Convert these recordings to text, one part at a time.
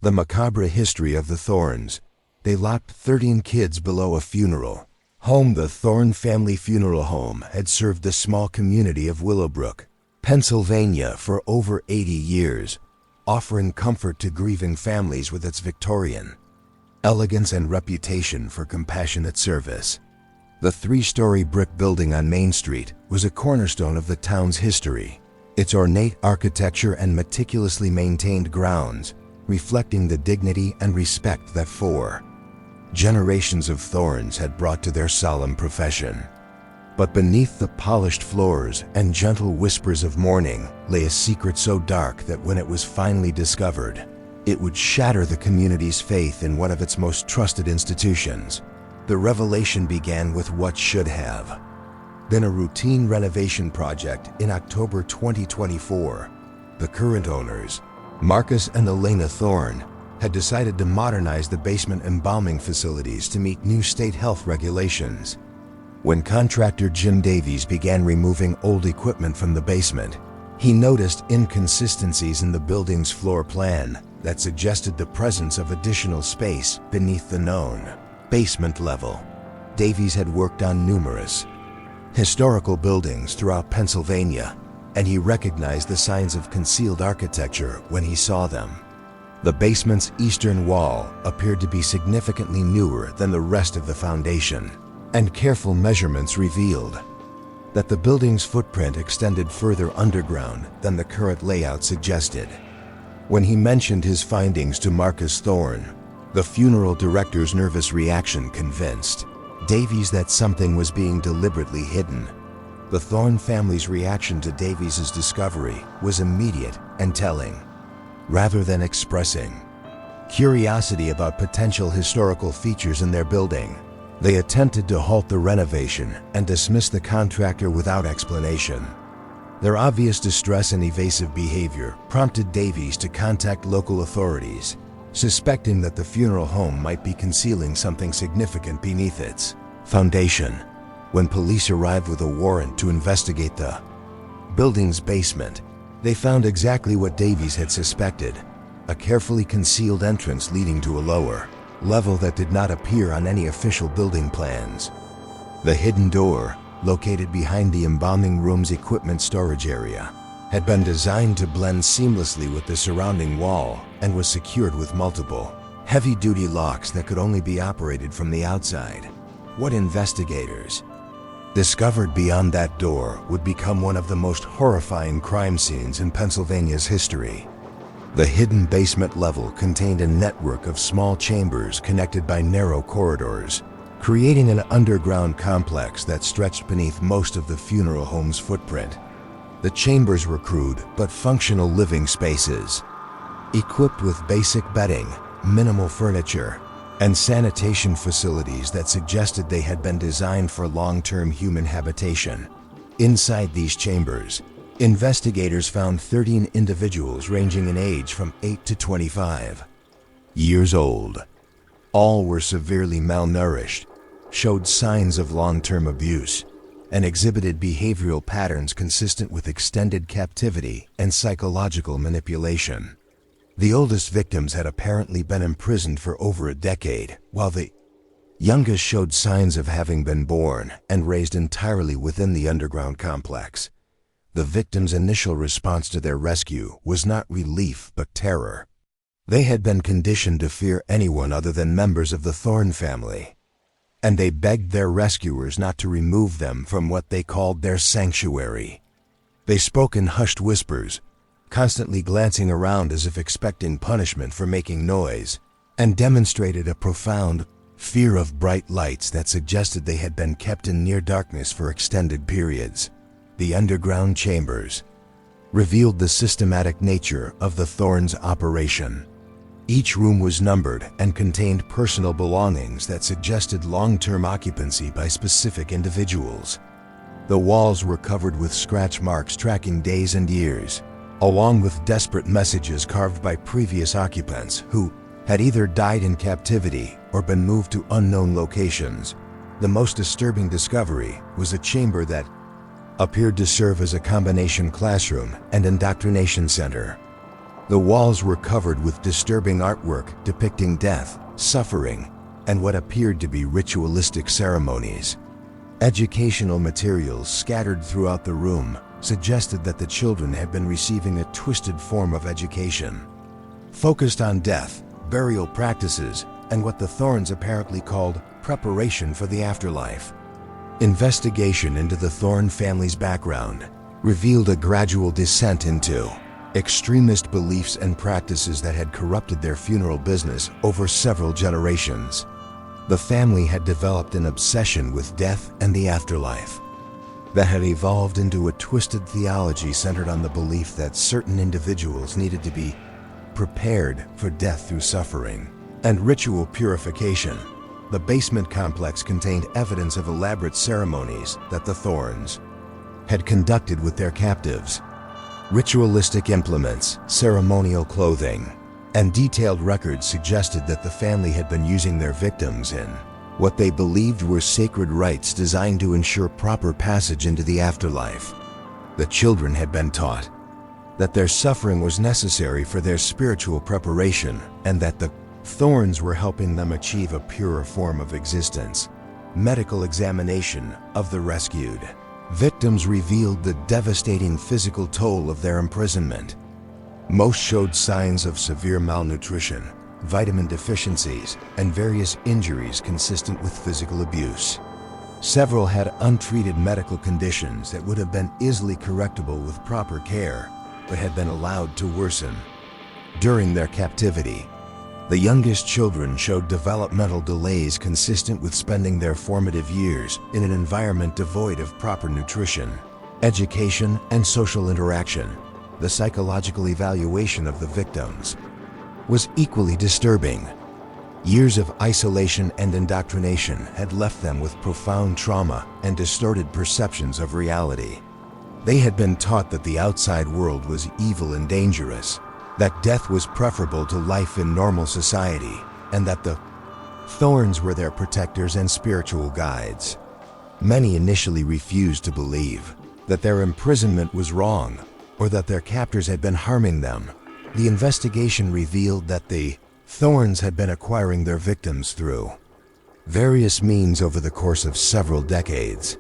The macabre history of the Thornes. They locked 13 kids below a funeral home. The Thorne family funeral home had served the small community of Willowbrook, Pennsylvania for over 80 years, offering comfort to grieving families with its Victorian elegance and reputation for compassionate service. The 3-story brick building on Main Street was a cornerstone of the town's history, its ornate architecture and meticulously maintained grounds reflecting the dignity and respect that 4 generations of Thornes had brought to their solemn profession. But beneath the polished floors and gentle whispers of mourning lay a secret so dark that when it was finally discovered, it would shatter the community's faith in one of its most trusted institutions. The revelation began with what should have been a routine renovation project. In October 2024, the current owners, Marcus and Elena Thorne, had decided to modernize the basement embalming facilities to meet new state health regulations. When contractor Jim Davies began removing old equipment from the basement, he noticed inconsistencies in the building's floor plan that suggested the presence of additional space beneath the known basement level. Davies had worked on numerous historical buildings throughout Pennsylvania, and he recognized the signs of concealed architecture when he saw them. The basement's eastern wall appeared to be significantly newer than the rest of the foundation, and careful measurements revealed that the building's footprint extended further underground than the current layout suggested. When he mentioned his findings to Marcus Thorne, the funeral director's nervous reaction convinced Davies that something was being deliberately hidden. The Thorne family's reaction to Davies's discovery was immediate and telling. Rather than expressing curiosity about potential historical features in their building, they attempted to halt the renovation and dismiss the contractor without explanation. Their obvious distress and evasive behavior prompted Davies to contact local authorities, suspecting that the funeral home might be concealing something significant beneath its foundation. When police arrived with a warrant to investigate the building's basement, they found exactly what Davies had suspected: a carefully concealed entrance leading to a lower level that did not appear on any official building plans. The hidden door, located behind the embalming room's equipment storage area, had been designed to blend seamlessly with the surrounding wall and was secured with multiple heavy-duty locks that could only be operated from the outside. What investigators discovered beyond that door would become one of the most horrifying crime scenes in Pennsylvania's history. The hidden basement level contained a network of small chambers connected by narrow corridors, creating an underground complex that stretched beneath most of the funeral home's footprint. The chambers were crude but functional living spaces, equipped with basic bedding, minimal furniture, and sanitation facilities that suggested they had been designed for long-term human habitation. Inside these chambers, investigators found 13 individuals ranging in age from 8 to 25 years old. All were severely malnourished, showed signs of long-term abuse, and exhibited behavioral patterns consistent with extended captivity and psychological manipulation. The oldest victims had apparently been imprisoned for over a decade, while the youngest showed signs of having been born and raised entirely within the underground complex. The victims' initial response to their rescue was not relief but terror. They had been conditioned to fear anyone other than members of the Thorne family, and they begged their rescuers not to remove them from what they called their sanctuary. They spoke in hushed whispers, constantly glancing around as if expecting punishment for making noise, and demonstrated a profound fear of bright lights that suggested they had been kept in near darkness for extended periods. The underground chambers revealed the systematic nature of the Thornes' operation. Each room was numbered and contained personal belongings that suggested long-term occupancy by specific individuals. The walls were covered with scratch marks tracking days and years, along with desperate messages carved by previous occupants who had either died in captivity or been moved to unknown locations. The most disturbing discovery was a chamber that appeared to serve as a combination classroom and indoctrination center. The walls were covered with disturbing artwork depicting death, suffering, and what appeared to be ritualistic ceremonies. Educational materials scattered throughout the room suggested that the children had been receiving a twisted form of education, focused on death, burial practices, and what the Thornes apparently called preparation for the afterlife. Investigation into the Thorne family's background revealed a gradual descent into extremist beliefs and practices that had corrupted their funeral business over several generations. The family had developed an obsession with death and the afterlife that had evolved into a twisted theology centered on the belief that certain individuals needed to be prepared for death through suffering and ritual purification. The basement complex contained evidence of elaborate ceremonies that the Thornes had conducted with their captives. Ritualistic implements, ceremonial clothing, and detailed records suggested that the family had been using their victims in what they believed were sacred rites designed to ensure proper passage into the afterlife. The children had been taught that their suffering was necessary for their spiritual preparation and that the Thornes were helping them achieve a purer form of existence. Medical examination of the rescued victims revealed the devastating physical toll of their imprisonment. Most showed signs of severe malnutrition, vitamin deficiencies, and various injuries consistent with physical abuse. Several had untreated medical conditions that would have been easily correctable with proper care, but had been allowed to worsen. During their captivity, the youngest children showed developmental delays consistent with spending their formative years in an environment devoid of proper nutrition, education, and social interaction. The psychological evaluation of the victims was equally disturbing. Years of isolation and indoctrination had left them with profound trauma and distorted perceptions of reality. They had been taught that the outside world was evil and dangerous, that death was preferable to life in normal society, and that the Thornes were their protectors and spiritual guides. Many initially refused to believe that their imprisonment was wrong or that their captors had been harming them. The investigation revealed that the Thornes had been acquiring their victims through various means over the course of several decades.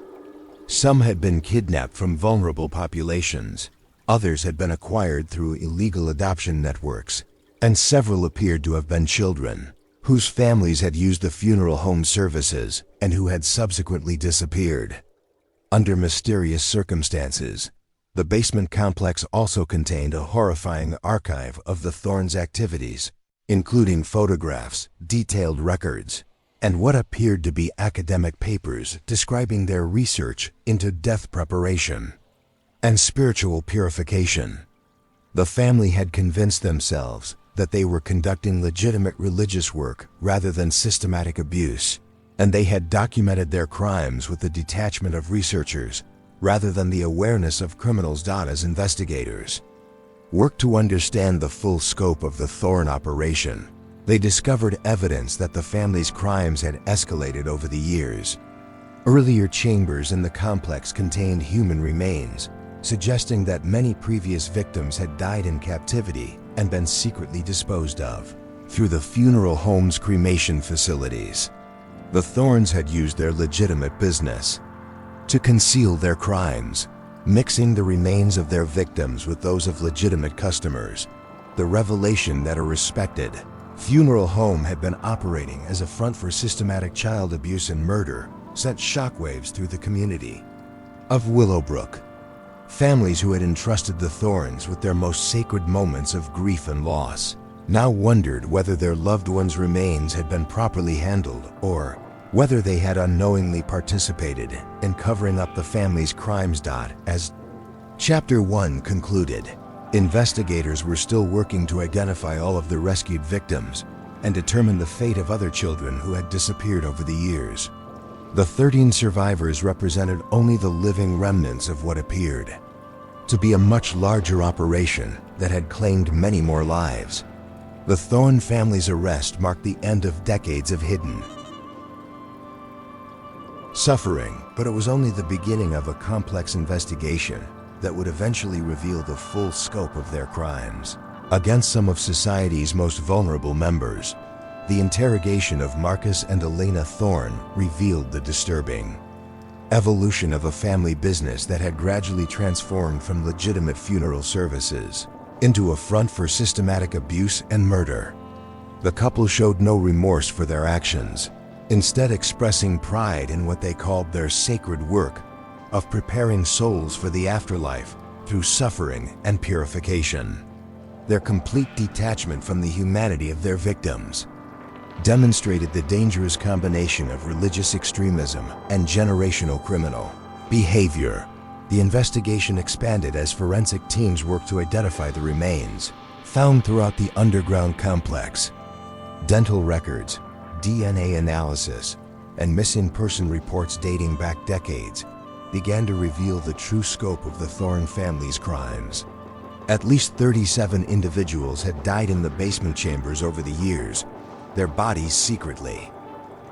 Some had been kidnapped from vulnerable populations, others had been acquired through illegal adoption networks, and several appeared to have been children whose families had used the funeral home services and who had subsequently disappeared. Under mysterious circumstances, the basement complex also contained a horrifying archive of the Thornes' activities, including photographs, detailed records, and what appeared to be academic papers describing their research into death preparation and spiritual purification. The family had convinced themselves that they were conducting legitimate religious work rather than systematic abuse, and they had documented their crimes with the detachment of researchers rather than the awareness of criminals. As investigators worked to understand the full scope of the Thorne operation, they discovered evidence that the family's crimes had escalated over the years. Earlier chambers in the complex contained human remains, suggesting that many previous victims had died in captivity and been secretly disposed of through the funeral home's cremation facilities. The Thornes had used their legitimate business to conceal their crimes, mixing the remains of their victims with those of legitimate customers. The revelation that a respected funeral home had been operating as a front for systematic child abuse and murder sent shockwaves through the community of Willowbrook. Families who had entrusted the Thornes with their most sacred moments of grief and loss now wondered whether their loved ones' remains had been properly handled or whether they had unknowingly participated in covering up the family's crimes. As Chapter 1 concluded, investigators were still working to identify all of the rescued victims and determine the fate of other children who had disappeared over the years. The 13 survivors represented only the living remnants of what appeared to be a much larger operation that had claimed many more lives. The Thorne family's arrest marked the end of decades of hidden suffering, but it was only the beginning of a complex investigation that would eventually reveal the full scope of their crimes. against some of society's most vulnerable members. The interrogation of Marcus and Elena Thorne revealed the disturbing evolution of a family business that had gradually transformed from legitimate funeral services into a front for systematic abuse and murder. The couple showed no remorse for their actions, instead expressing pride in what they called their sacred work of preparing souls for the afterlife through suffering and purification. Their complete detachment from the humanity of their victims demonstrated the dangerous combination of religious extremism and generational criminal behavior. The investigation expanded as forensic teams worked to identify the remains found throughout the underground complex. Dental records, DNA analysis, and missing person reports dating back decades began to reveal the true scope of the Thorne family's crimes. At least 37 individuals had died in the basement chambers over the years, their bodies secretly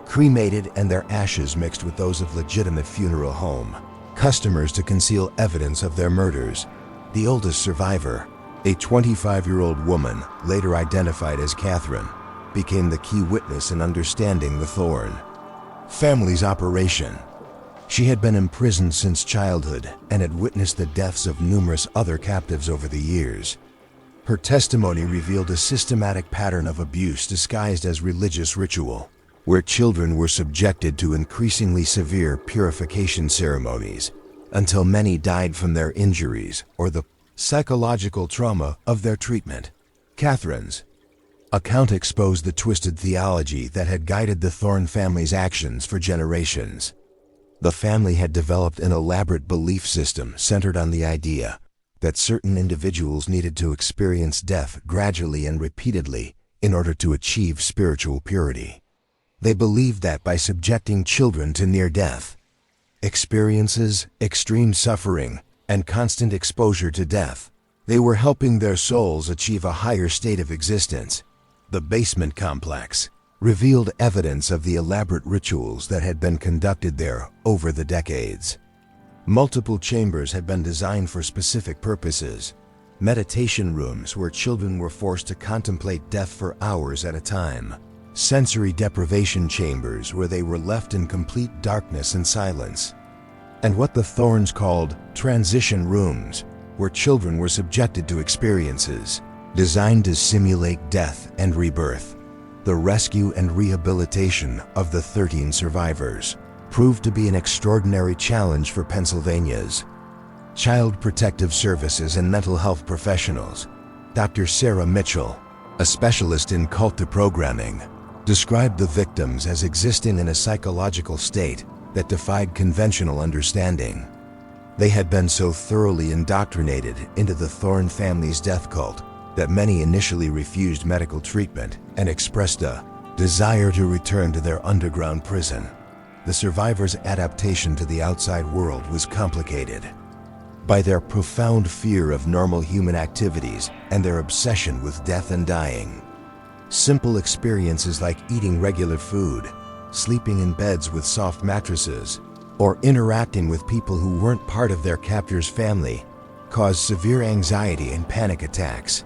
cremated and their ashes mixed with those of legitimate funeral home customers to conceal evidence of their murders. The oldest survivor, a 25-year-old woman later identified as Catherine, became the key witness in understanding the Thorne family's operation. She had been imprisoned since childhood and had witnessed the deaths of numerous other captives over the years. Her testimony revealed a systematic pattern of abuse disguised as religious ritual, where children were subjected to increasingly severe purification ceremonies until many died from their injuries or the psychological trauma of their treatment. Catherine's account exposed the twisted theology that had guided the Thorne family's actions for generations. The family had developed an elaborate belief system centered on the idea that certain individuals needed to experience death gradually and repeatedly in order to achieve spiritual purity. They believed that by subjecting children to near-death experiences, extreme suffering, and constant exposure to death, they were helping their souls achieve a higher state of existence. The basement complex revealed evidence of the elaborate rituals that had been conducted there over the decades. Multiple chambers had been designed for specific purposes. Meditation rooms where children were forced to contemplate death for hours at a time. Sensory deprivation chambers where they were left in complete darkness and silence. And what the Thornes called transition rooms, where children were subjected to experiences designed to simulate death and rebirth. The rescue and rehabilitation of the 13 survivors proved to be an extraordinary challenge for Pennsylvania's Child Protective Services and mental health professionals. Dr. Sarah Mitchell, a specialist in cult deprogramming, described the victims as existing in a psychological state that defied conventional understanding. They had been so thoroughly indoctrinated into the Thorne family's death cult that many initially refused medical treatment and expressed a desire to return to their underground prison. The survivors' adaptation to the outside world was complicated by their profound fear of normal human activities and their obsession with death and dying. Simple experiences like eating regular food, sleeping in beds with soft mattresses, or interacting with people who weren't part of their captor's family caused severe anxiety and panic attacks.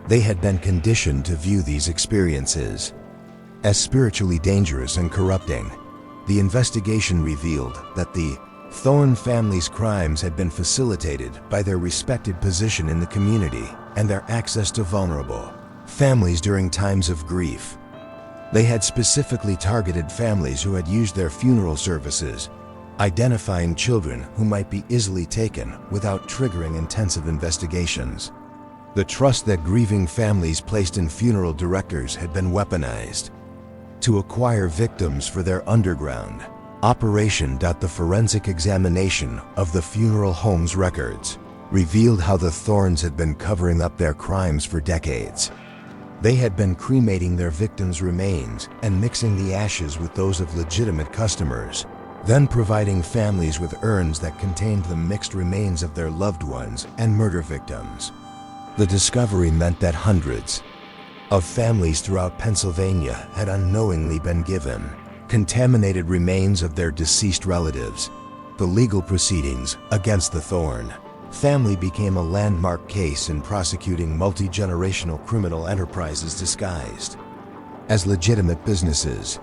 They had been conditioned to view these experiences as spiritually dangerous and corrupting. The investigation revealed that the Thorne family's crimes had been facilitated by their respected position in the community and their access to vulnerable families during times of grief. They had specifically targeted families who had used their funeral services, identifying children who might be easily taken without triggering intensive investigations. The trust that grieving families placed in funeral directors had been weaponized to acquire victims for their underground operation. The forensic examination of the funeral home's records revealed how the Thornes had been covering up their crimes for decades. They had been cremating their victims' remains and mixing the ashes with those of legitimate customers, then providing families with urns that contained the mixed remains of their loved ones and murder victims. The discovery meant that hundreds of families throughout Pennsylvania had unknowingly been given contaminated remains of their deceased relatives. The legal proceedings against the Thorne family became a landmark case in prosecuting multi-generational criminal enterprises disguised as legitimate businesses.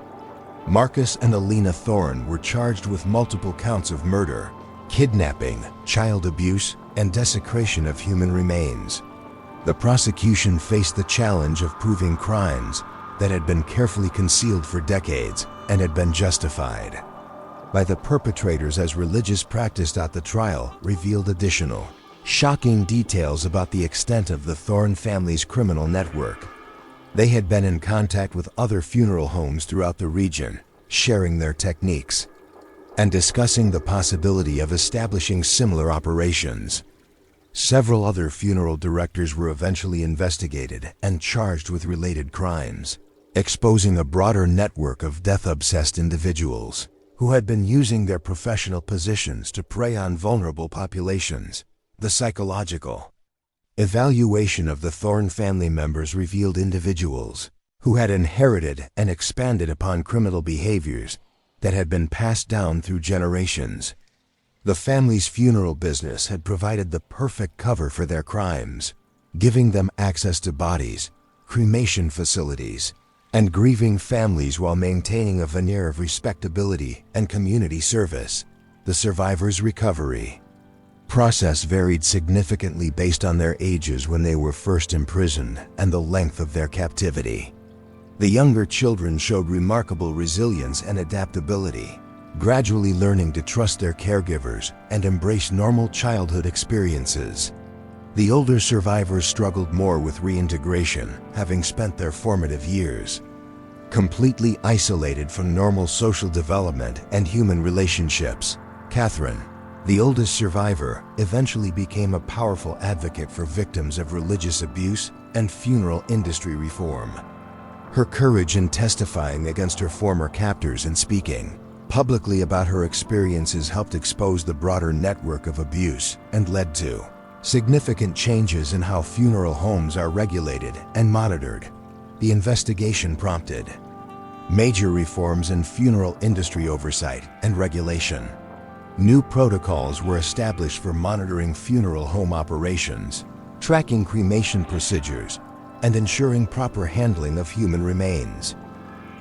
Marcus and Alina Thorne were charged with multiple counts of murder, kidnapping, child abuse, and desecration of human remains. The prosecution faced the challenge of proving crimes that had been carefully concealed for decades and had been justified by the perpetrators as religious practice at the trial revealed additional, shocking details about the extent of the Thorne family's criminal network. They had been in contact with other funeral homes throughout the region, sharing their techniques and discussing the possibility of establishing similar operations. Several other funeral directors were eventually investigated and charged with related crimes, exposing a broader network of death-obsessed individuals who had been using their professional positions to prey on vulnerable populations. The psychological evaluation of the Thorne family members revealed individuals who had inherited and expanded upon criminal behaviors that had been passed down through generations. The family's funeral business had provided the perfect cover for their crimes, giving them access to bodies, cremation facilities, and grieving families while maintaining a veneer of respectability and community service. The survivors' recovery process varied significantly based on their ages when they were first imprisoned and the length of their captivity. The younger children showed remarkable resilience and adaptability, gradually learning to trust their caregivers and embrace normal childhood experiences. The older survivors struggled more with reintegration, having spent their formative years completely isolated from normal social development and human relationships. Catherine, the oldest survivor, eventually became a powerful advocate for victims of religious abuse and funeral industry reform. Her courage in testifying against her former captors and speaking publicly about her experiences helped expose the broader network of abuse and led to significant changes in how funeral homes are regulated and monitored. The investigation prompted major reforms in funeral industry oversight and regulation. New protocols were established for monitoring funeral home operations, tracking cremation procedures, and ensuring proper handling of human remains.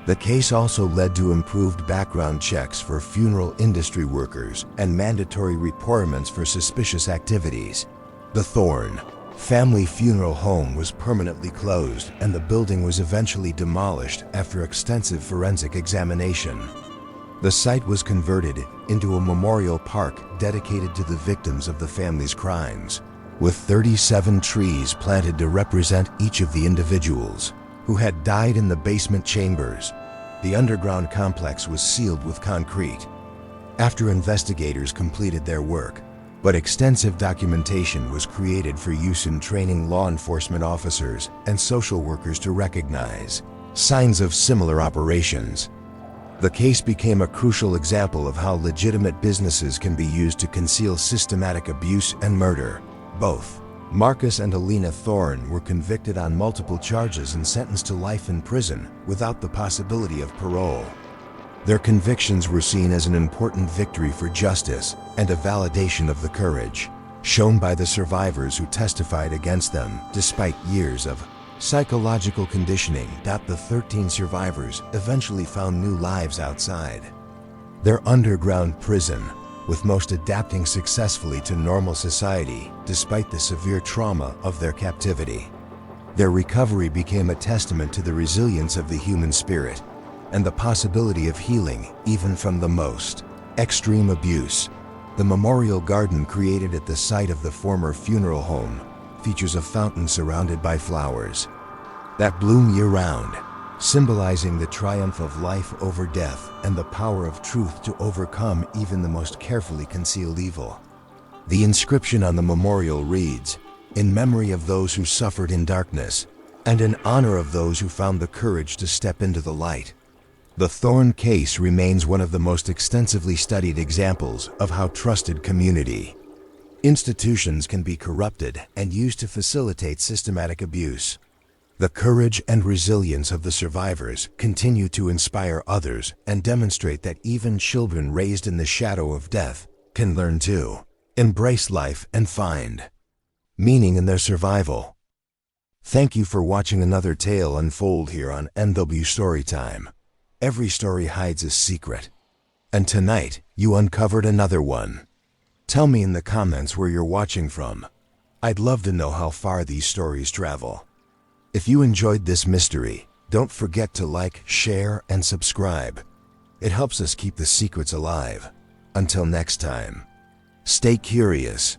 The case also led to improved background checks for funeral industry workers and mandatory reportments for suspicious activities. The Thorne family funeral home was permanently closed, and the building was eventually demolished after extensive forensic examination. The site was converted into a memorial park dedicated to the victims of the family's crimes, with 37 trees planted to represent each of the individuals who had died in the basement chambers. The underground complex was sealed with concrete after investigators completed their work, but extensive documentation was created for use in training law enforcement officers and social workers to recognize signs of similar operations. The case became a crucial example of how legitimate businesses can be used to conceal systematic abuse and murder. Both Marcus and Alina Thorne were convicted on multiple charges and sentenced to life in prison without the possibility of parole. Their convictions were seen as an important victory for justice and a validation of the courage shown by the survivors who testified against them despite years of psychological conditioning. The 13 survivors eventually found new lives outside their underground prison, with most adapting successfully to normal society despite the severe trauma of their captivity. Their recovery became a testament to the resilience of the human spirit and the possibility of healing even from the most extreme abuse. The memorial garden created at the site of the former funeral home features a fountain surrounded by flowers that bloom year-round, symbolizing the triumph of life over death and the power of truth to overcome even the most carefully concealed evil. The inscription on the memorial reads, "In memory of those who suffered in darkness, and in honor of those who found the courage to step into the light." The Thorne case remains one of the most extensively studied examples of how trusted community institutions can be corrupted and used to facilitate systematic abuse. The courage and resilience of the survivors continue to inspire others and demonstrate that even children raised in the shadow of death can learn to embrace life, and find meaning in their survival. Thank you for watching another tale unfold here on NW Storytime. Every story hides a secret, and tonight you uncovered another one. Tell me in the comments where you're watching from. I'd love to know how far these stories travel. If you enjoyed this mystery, don't forget to like, share, and subscribe. It helps us keep the secrets alive. Until next time, stay curious,